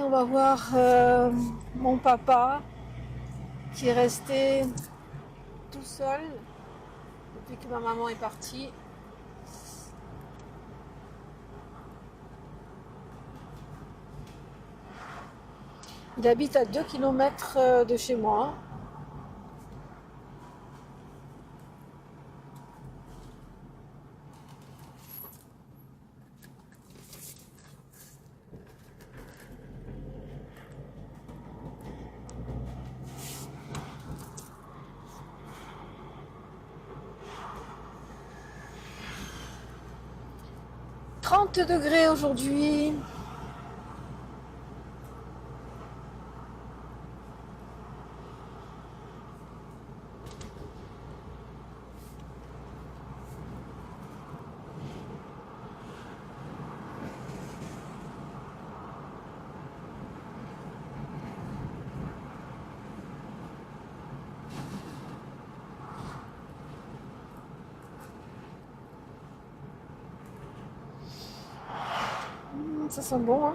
on va voir mon papa qui est resté tout seul depuis que ma maman est partie. Il habite à 2 kilomètres de chez moi. « 30 degrés aujourd'hui. Ça sent bon, hein?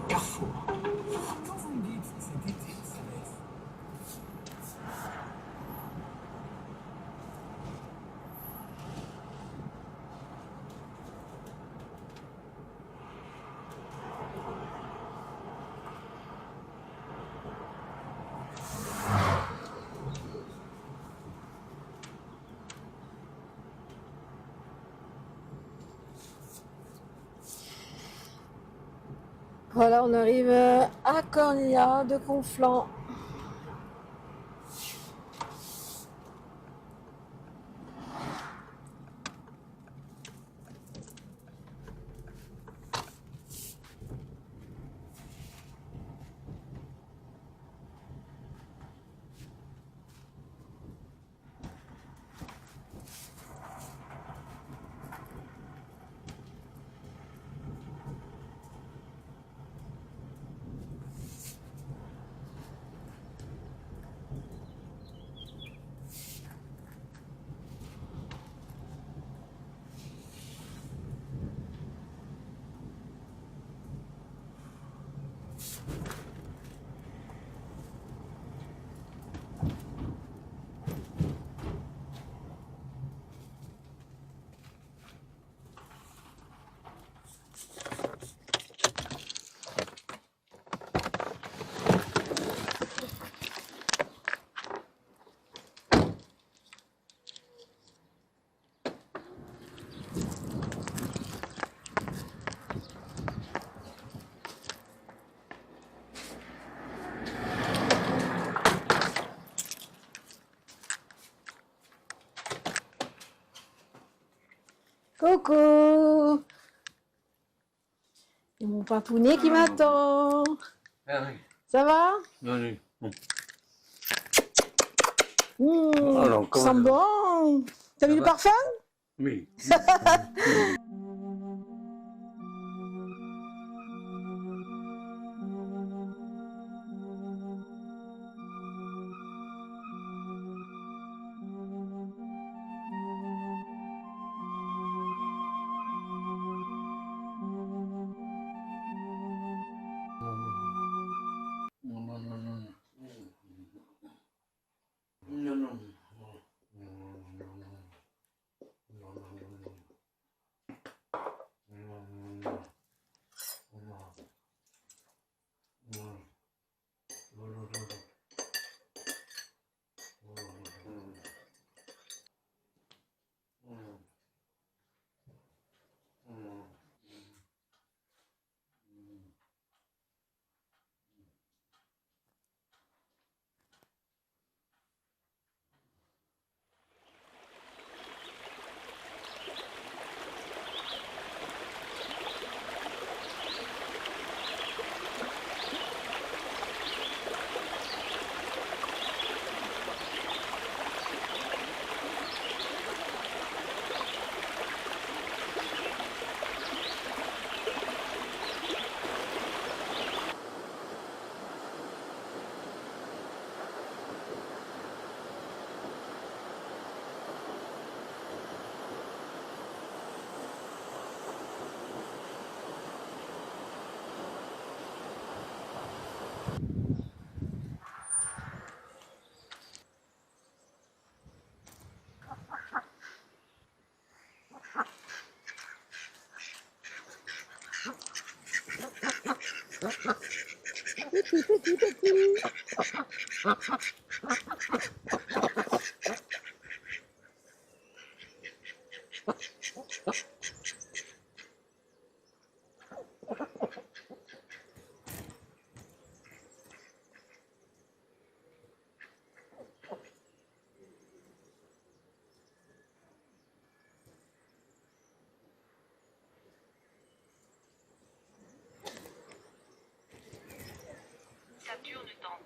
Carrefour. Quand vous me dites cet été au Céleste, Voilà, on arrive à Cornilla de Conflans. Coucou! Et mon papounet qui m'attend. Ah oui, Ça va? oui, bon. Mmh, Alors, ça sent bon. T'as ça mis le va? parfum? Oui. Non, non, non, non. Non, non. Non, non, non. Non, non, non. Petit, petit. Saturne temps.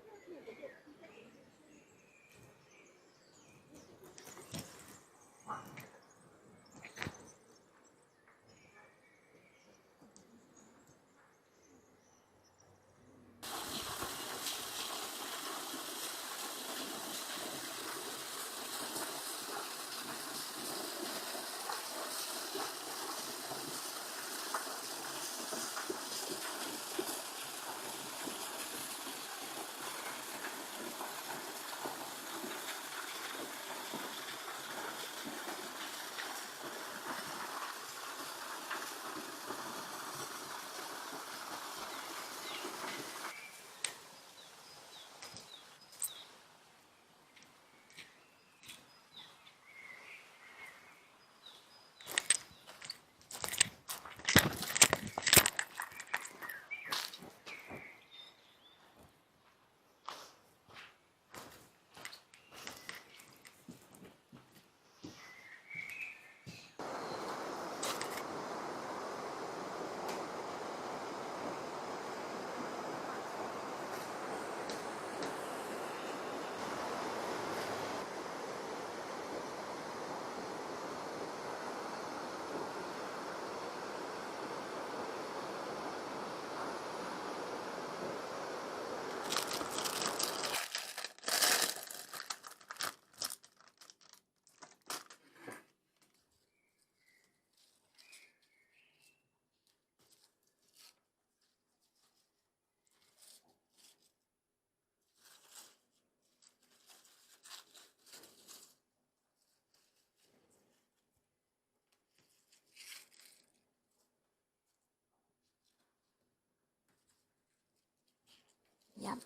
Miam.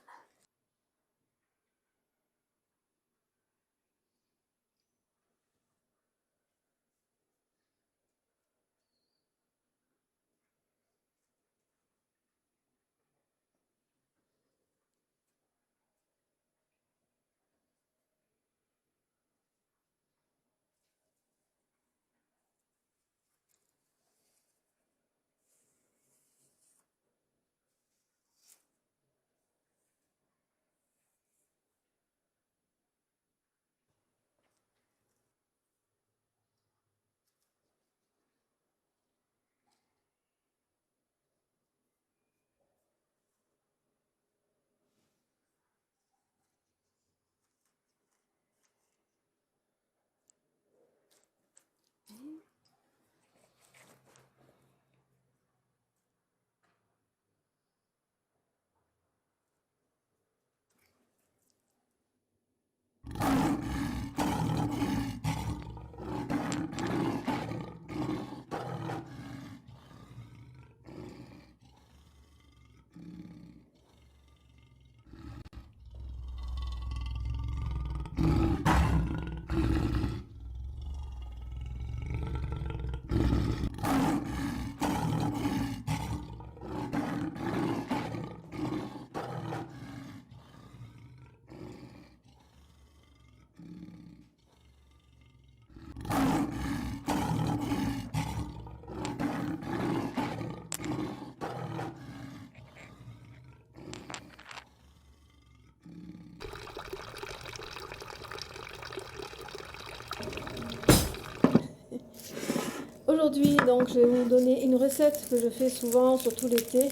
Aujourd'hui, donc, je vais vous donner une recette que je fais souvent, surtout l'été.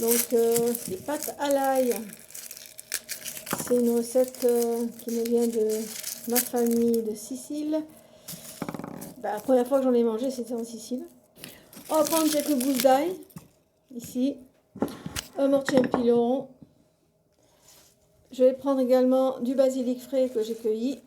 Donc, les pâtes à l'ail. C'est une recette qui me vient de ma famille de Sicile. La première fois que j'en ai mangé, c'était en Sicile. On va prendre quelques gousses d'ail, ici. Un mortier pilon. Je vais prendre également du basilic frais que j'ai cueilli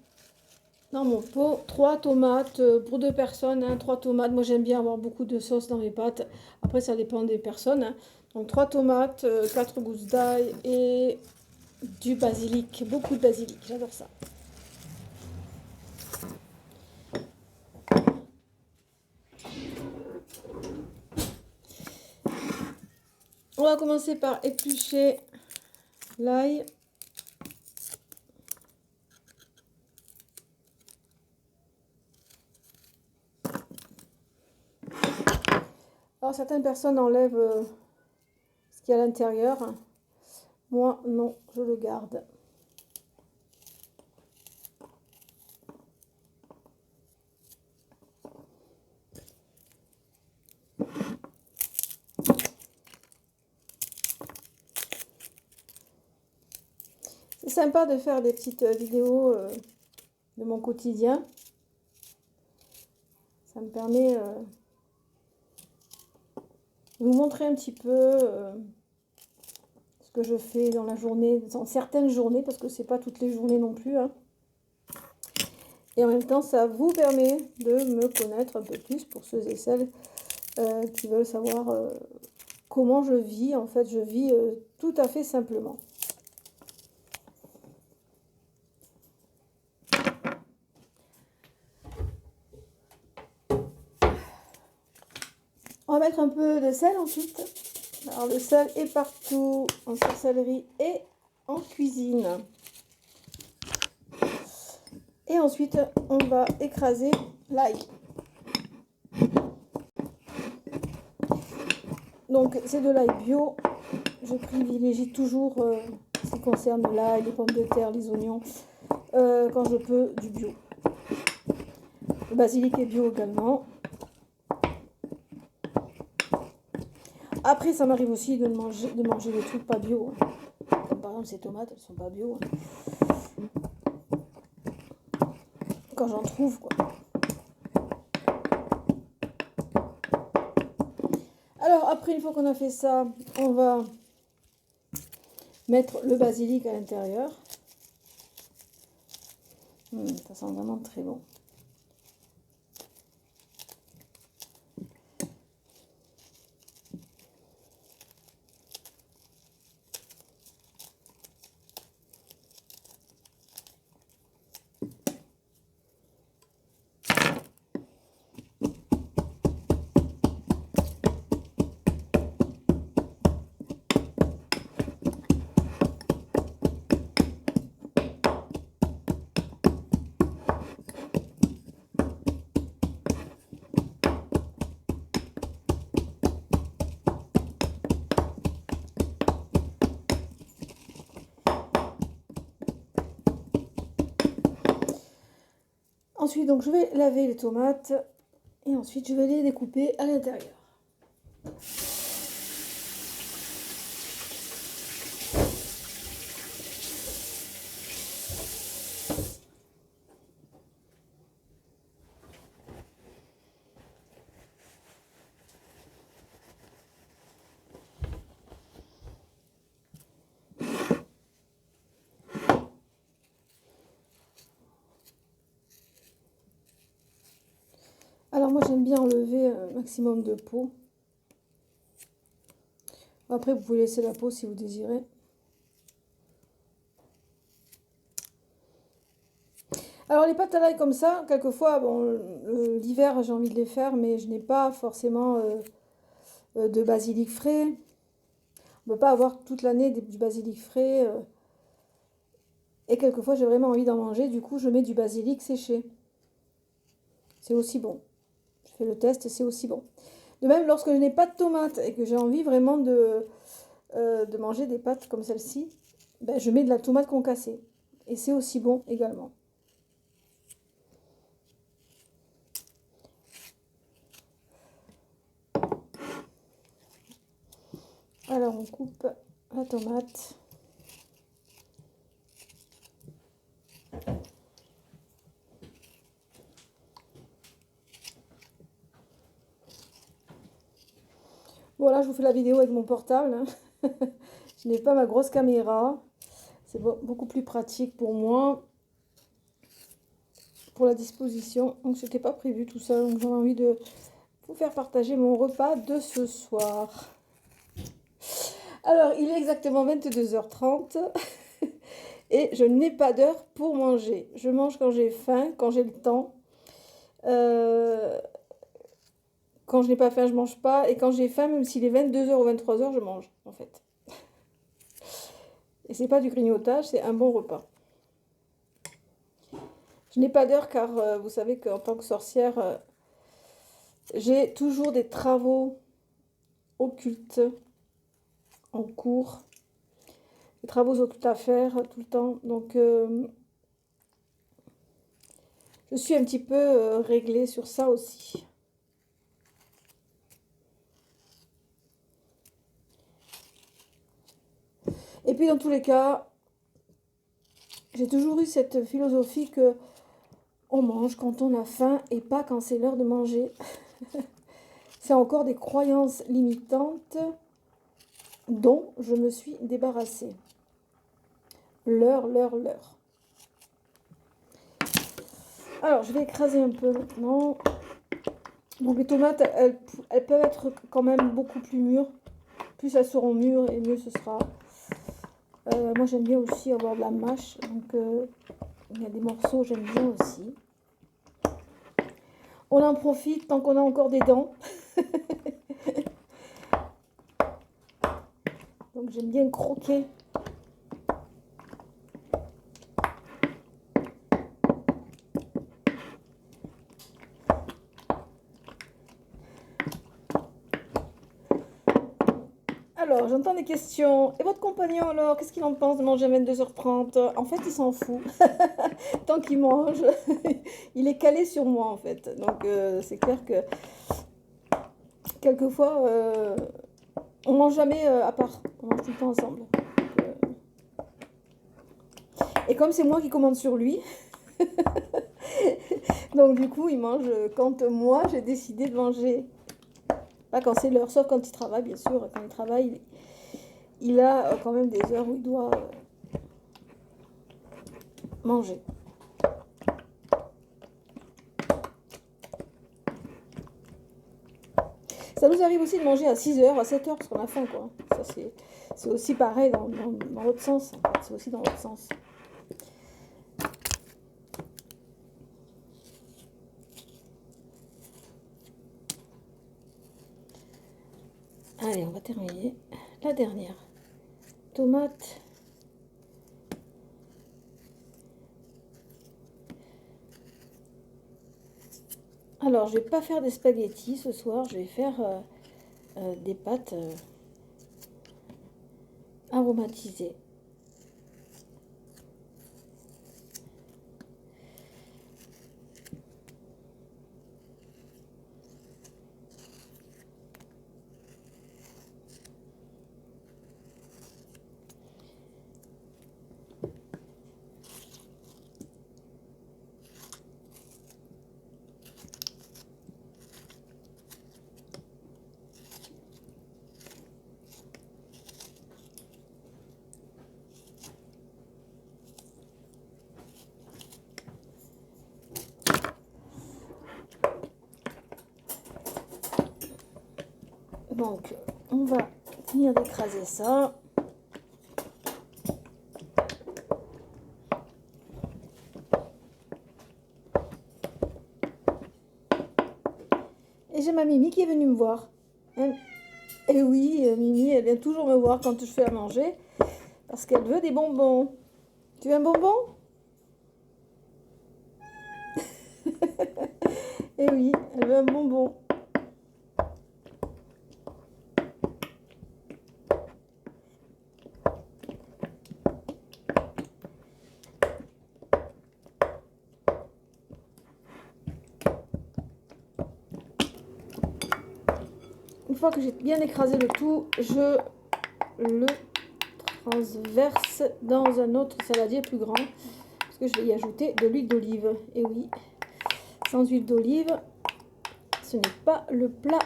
dans mon pot. 3 tomates pour 2 personnes, hein, 3 tomates. Moi j'aime bien avoir beaucoup de sauce dans mes pâtes. Après ça dépend des personnes. Hein. Donc 3 tomates, 4 gousses d'ail et du basilic. Beaucoup de basilic, j'adore ça. On va commencer par éplucher l'ail. Alors certaines personnes enlèvent ce qu'il y a à l'intérieur. Moi non, je le garde. C'est sympa de faire des petites vidéos de mon quotidien. Ça me permet de vous montrer un petit peu ce que je fais dans la journée, dans certaines journées, parce que c'est pas toutes les journées non plus, hein. Et en même temps, ça vous permet de me connaître un peu plus pour ceux et celles qui veulent savoir comment je vis. En fait, je vis tout à fait simplement. On va mettre un peu de sel ensuite. Alors le sel est partout en sorcellerie et en cuisine. Et ensuite, on va écraser l'ail. Donc c'est de l'ail bio. Je privilégie toujours ce qui concerne l'ail, les pommes de terre, les oignons, quand je peux, du bio. Le basilic est bio également. Après, ça m'arrive aussi de manger des trucs pas bio. Comme par exemple ces tomates, elles sont pas bio. Quand j'en trouve, quoi. Alors, après, une fois qu'on a fait ça, on va mettre le basilic à l'intérieur. Ça sent vraiment très bon. Ensuite, donc, je vais laver les tomates et ensuite, je vais les découper à l'intérieur. Alors moi j'aime bien enlever un maximum de peau. Après vous pouvez laisser la peau si vous désirez. Alors les pâtes à l'ail comme ça, quelquefois, bon, l'hiver j'ai envie de les faire, mais je n'ai pas forcément de basilic frais. On ne peut pas avoir toute l'année du basilic frais. Et quelquefois j'ai vraiment envie d'en manger, du coup je mets du basilic séché. C'est aussi bon. Je fais le test et c'est aussi bon. De même, lorsque je n'ai pas de tomates et que j'ai envie vraiment de manger des pâtes comme celle-ci, ben, je mets de la tomate concassée. Et c'est aussi bon également. Alors, on coupe la tomate. Voilà, je vous fais la vidéo avec mon portable, hein. Je n'ai pas ma grosse caméra. C'est beaucoup plus pratique pour moi. Pour la disposition. Donc, c'était pas prévu tout ça. Donc, j'avais envie de vous faire partager mon repas de ce soir. Alors, il est exactement 22h30 et je n'ai pas d'heure pour manger. Je mange quand j'ai faim, quand j'ai le temps. Quand je n'ai pas faim, je mange pas. Et quand j'ai faim, même s'il est 22h ou 23h, je mange, en fait. Et c'est pas du grignotage, c'est un bon repas. Je n'ai pas d'heure car vous savez qu'en tant que sorcière, j'ai toujours des travaux occultes en cours. Des travaux occultes à faire tout le temps. Donc, je suis un petit peu réglée sur ça aussi. Et puis, dans tous les cas, j'ai toujours eu cette philosophie que on mange quand on a faim et pas quand c'est l'heure de manger. C'est encore des croyances limitantes dont je me suis débarrassée. L'heure. Alors, je vais écraser un peu maintenant. Donc, les tomates, elles peuvent être quand même beaucoup plus mûres. Plus elles seront mûres et mieux ce sera. Moi, j'aime bien aussi avoir de la mâche. Donc, il y a des morceaux, j'aime bien aussi. On en profite tant qu'on a encore des dents. Donc, j'aime bien croquer. Alors, j'entends des questions. Et votre compagnon, alors, qu'est-ce qu'il en pense de manger à 22h30? En fait, il s'en fout. Tant qu'il mange, il est calé sur moi, en fait. Donc, c'est clair que quelquefois, on mange jamais à part. On mange tout le temps ensemble. Et comme c'est moi qui commande sur lui, donc du coup, il mange quand moi, j'ai décidé de manger. Pas quand c'est l'heure, sauf quand il travaille, bien sûr. Quand il travaille, il a quand même des heures où il doit manger. Ça nous arrive aussi de manger à 6h, à 7h, parce qu'on a faim, quoi. Ça, c'est aussi pareil dans l'autre sens. En fait. C'est aussi dans l'autre sens. Allez, on va terminer. La dernière. Tomate. Alors, je vais pas faire des spaghettis ce soir. Je vais faire des pâtes aromatisées. Donc, on va finir d'écraser ça. Et j'ai ma Mimi qui est venue me voir. Et oui, Mimi, elle vient toujours me voir quand je fais à manger. Parce qu'elle veut des bonbons. Tu veux un bonbon? Et oui, elle veut un bonbon. Une fois que j'ai bien écrasé le tout, je le transverse dans un autre saladier plus grand. Parce que je vais y ajouter de l'huile d'olive. Et oui, sans huile d'olive, ce n'est pas le plat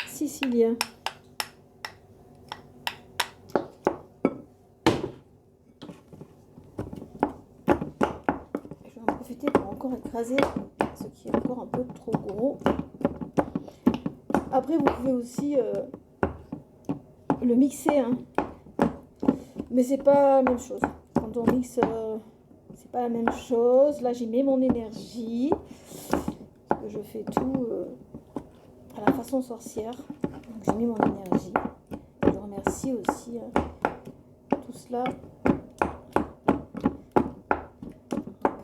sicilien. Je vais en profiter pour encore écraser ce qui est encore un peu trop gros. Après, vous pouvez aussi le mixer, hein. Mais c'est pas la même chose. Quand on mixe, c'est pas la même chose. Là, j'y mets mon énergie. Parce que je fais tout à la façon sorcière. Donc, j'ai mis mon énergie. Je remercie aussi tout cela.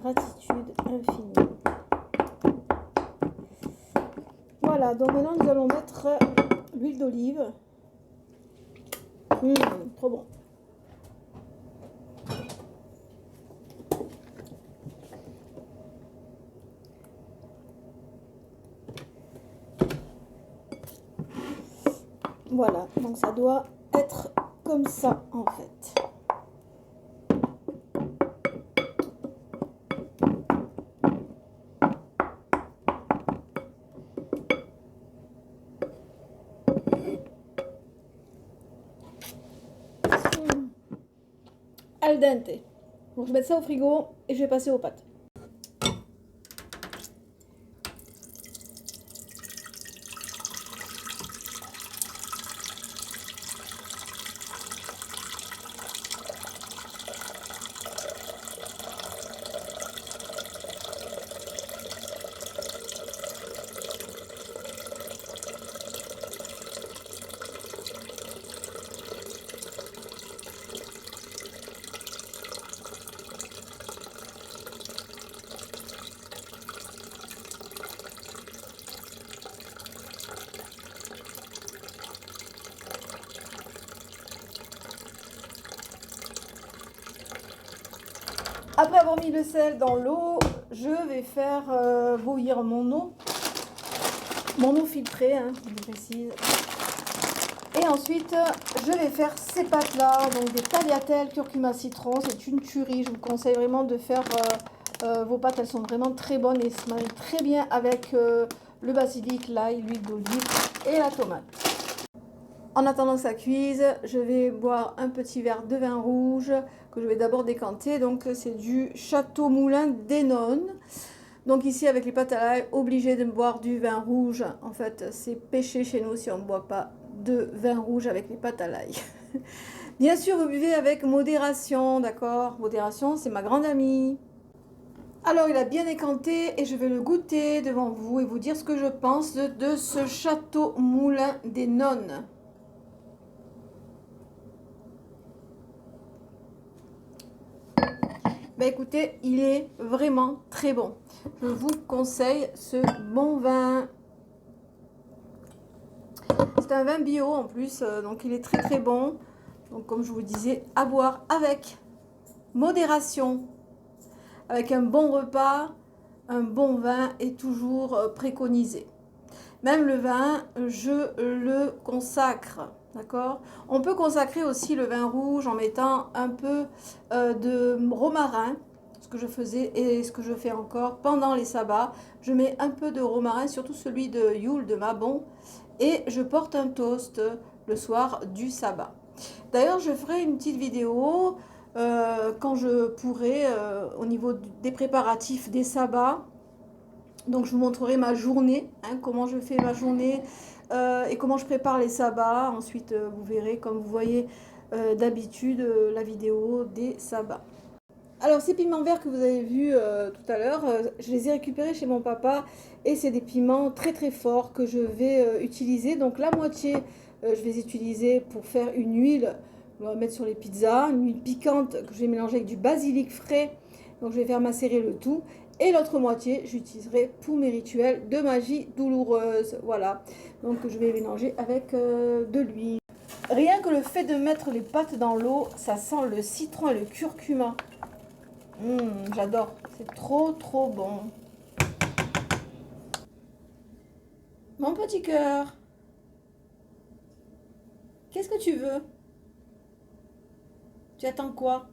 Gratitude infinie. Voilà, donc maintenant nous allons mettre l'huile d'olive. Trop bon. Voilà, donc ça doit être comme ça en fait. Al dente. Donc je vais mettre ça au frigo et je vais passer aux pâtes. Après avoir mis le sel dans l'eau, je vais faire bouillir mon eau filtrée, hein, je précise. Et ensuite, je vais faire ces pâtes-là, donc des tagliatelles, curcuma, citron. C'est une tuerie. Je vous conseille vraiment de faire vos pâtes. Elles sont vraiment très bonnes et se marient très bien avec le basilic, l'ail, l'huile d'olive et la tomate. En attendant que ça cuise, je vais boire un petit verre de vin rouge que je vais d'abord décanter. Donc c'est du Château Moulin d'Hénon. Donc ici avec les pâtes à l'ail, obligé de boire du vin rouge. En fait c'est péché chez nous si on ne boit pas de vin rouge avec les pâtes à l'ail. Bien sûr vous buvez avec modération, d'accord? Modération c'est ma grande amie. Alors il a bien décanté et je vais le goûter devant vous et vous dire ce que je pense de ce Château Moulin d'Hénon. Bah écoutez, il est vraiment très bon. Je vous conseille ce bon vin. C'est un vin bio en plus, donc il est très très bon. Donc comme je vous disais, à boire avec modération. Avec un bon repas, un bon vin est toujours préconisé. Même le vin, je le consacre. D'accord? On peut consacrer aussi le vin rouge en mettant un peu de romarin, ce que je faisais et ce que je fais encore pendant les sabbats. Je mets un peu de romarin, surtout celui de Yule, de Mabon, et je porte un toast le soir du sabbat. D'ailleurs, je ferai une petite vidéo quand je pourrai au niveau des préparatifs des sabbats. Donc je vous montrerai ma journée, hein, comment je fais ma journée et comment je prépare les sabbats. Ensuite vous verrez, comme vous voyez d'habitude, la vidéo des sabbats. Alors ces piments verts que vous avez vus tout à l'heure, je les ai récupérés chez mon papa et c'est des piments très très forts que je vais utiliser. Donc la moitié je vais utiliser pour faire une huile, on va mettre sur les pizzas, une huile piquante que je vais mélanger avec du basilic frais. Donc je vais faire macérer le tout. Et l'autre moitié, j'utiliserai pour mes rituels de magie douloureuse. Voilà, donc je vais mélanger avec de l'huile. Rien que le fait de mettre les pâtes dans l'eau, ça sent le citron et le curcuma. J'adore, c'est trop trop bon. Mon petit cœur, qu'est-ce que tu veux? Tu attends quoi?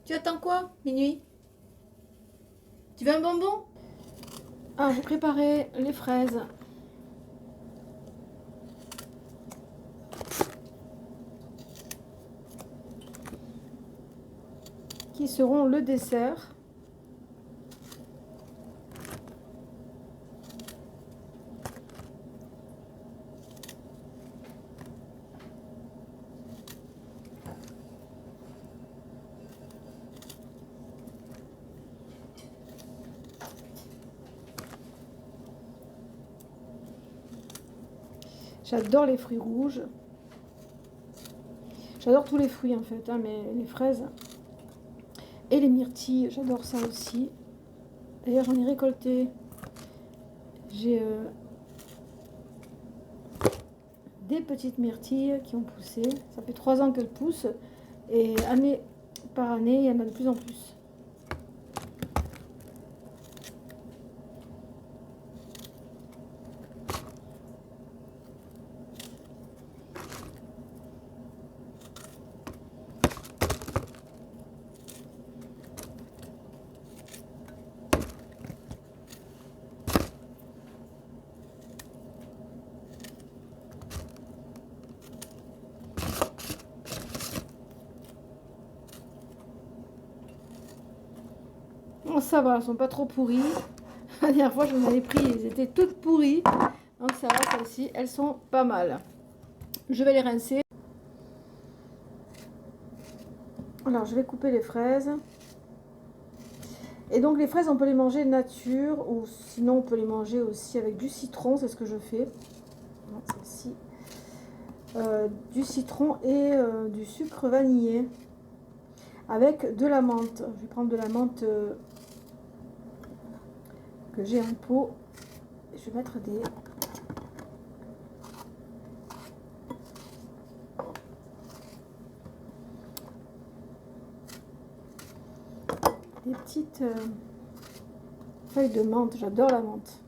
Tu attends quoi, minuit? Tu veux un bonbon? Ah, j'ai préparé les fraises. Qui seront le dessert. J'adore les fruits rouges. J'adore tous les fruits en fait, hein, mais les fraises et les myrtilles, j'adore ça aussi. D'ailleurs, j'en ai récolté. J'ai des petites myrtilles qui ont poussé. Ça fait 3 ans qu'elles poussent. Et année par année, il y en a de plus en plus. Bon, ça va, elles sont pas trop pourries. La dernière fois, j'en avais pris, elles étaient toutes pourries. Donc ça va, celles-ci, elles sont pas mal. Je vais les rincer. Alors, je vais couper les fraises. Et donc, les fraises, on peut les manger nature. Ou sinon, on peut les manger aussi avec du citron. C'est ce que je fais. Celle-ci. Du citron et du sucre vanillé. Avec de la menthe. Je vais prendre de la menthe que j'ai en pot. Et je vais mettre des petites feuilles de menthe. J'adore la menthe.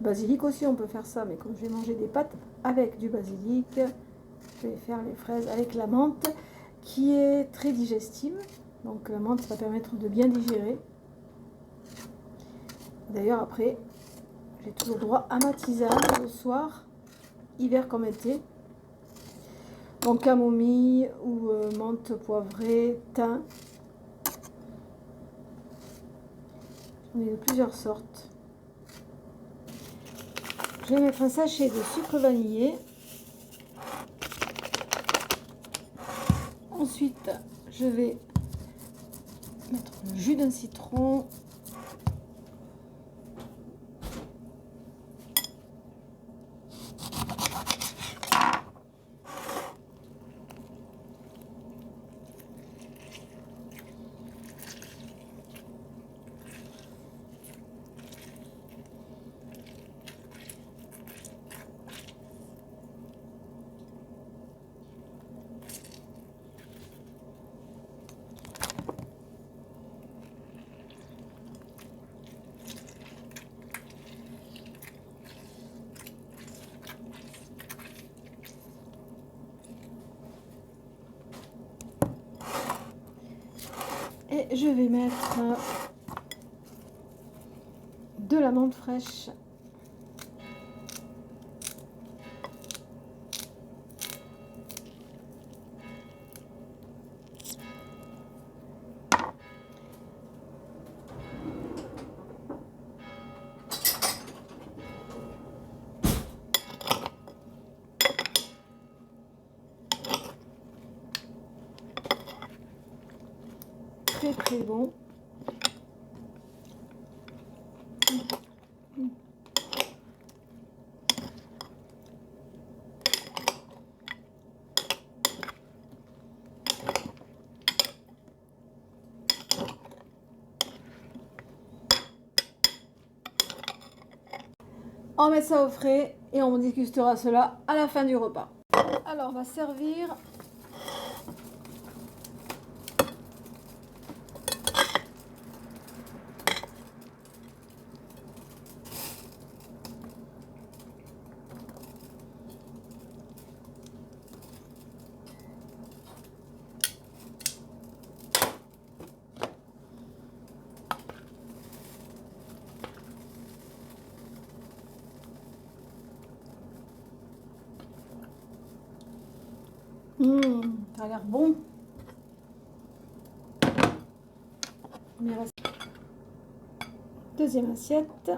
Basilic aussi, on peut faire ça. Mais comme je vais manger des pâtes avec du basilic, je vais faire les fraises avec la menthe qui est très digestive. Donc la menthe, ça va permettre de bien digérer. D'ailleurs, après, j'ai toujours droit à ma tisane le soir, hiver comme été. Donc camomille ou menthe poivrée, thym. J'en ai de plusieurs sortes. Je vais mettre un sachet de sucre vanillé. Ensuite, je vais mettre le jus d'un citron. Et je vais mettre de la menthe fraîche. Très très bon. On met ça au frais et on dégustera cela à la fin du repas. Alors on va servir. Ça a l'air bon. Deuxième assiette.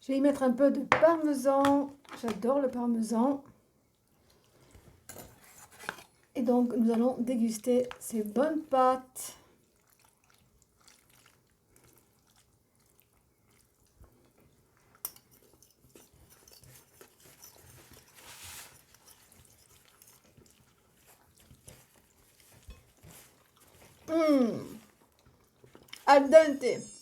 Je vais y mettre un peu de parmesan. J'adore le parmesan. Et donc, nous allons déguster ces bonnes pâtes. Al dente.